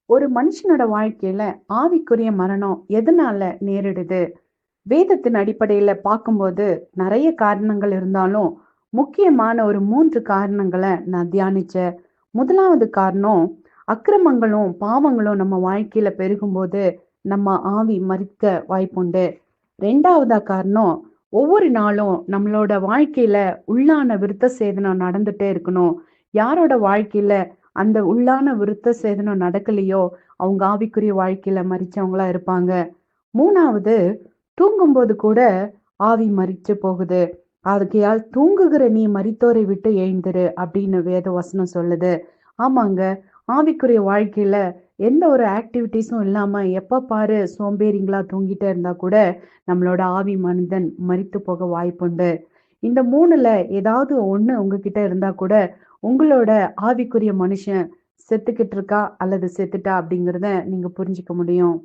ஒரு மனுஷனோட வாழ்க்கையில ஆவிக்குரிய மரணம் எதனால நேரிடுது? வேதத்தின் அடிப்படையில பார்க்கும்போது நிறைய காரணங்கள் இருந்தாலும், முக்கியமான ஒரு 3 காரணங்கள நான் தியானிச்சேன். முதலாவது காரணம், அக்கிரமங்களும், பாவங்களும் நம்ம வாழ்க்கையில பெருகும்போது, நம்ம ஆவி மரிக்க வாய்ப்புண்டு. 2வதா காரணம், ஒவ்வொரு நாளும் நம்மளோட வாழ்க்கையில உள்ளான விருத்த சேதனம் நடந்துட்டே இருக்கணும். யாரோட வாழ்க்கையில அந்த உள்ளான விருத்த சேதனம் நடக்கலையோ, அவங்க ஆவிக்குரிய வாழ்க்கையில மரிச்சவங்களா இருப்பாங்க. 3வது, தூங்கும்போது கூட ஆவி மரிச்சு போகுது. ஆகையால் தூங்குகிற நீ மரித்தோரை விட்டு எழுந்திரு அப்படின்னு வேத வசனம் சொல்லுது. ஆமாங்க. ஆவிக்குரிய வாழ்க்கையில எந்த ஒரு ஆக்டிவிட்டீஸும் இல்லாம எப்ப பாரு சோம்பேறிங்களா தூங்கிட்டே இருந்தா கூட நம்மளோட ஆவி மனிதன் மரித்து போக வாய்ப்புண்டு. இந்த 3ல ஏதாவது ஒண்ணு உங்ககிட்ட இருந்தா கூட உங்களோட ஆவிக்குரிய மனுஷன் செத்துக்கிட்டு இருக்கா அல்லது செத்துட்டா அப்படிங்கிறத நீங்க புரிஞ்சுக்க முடியும்.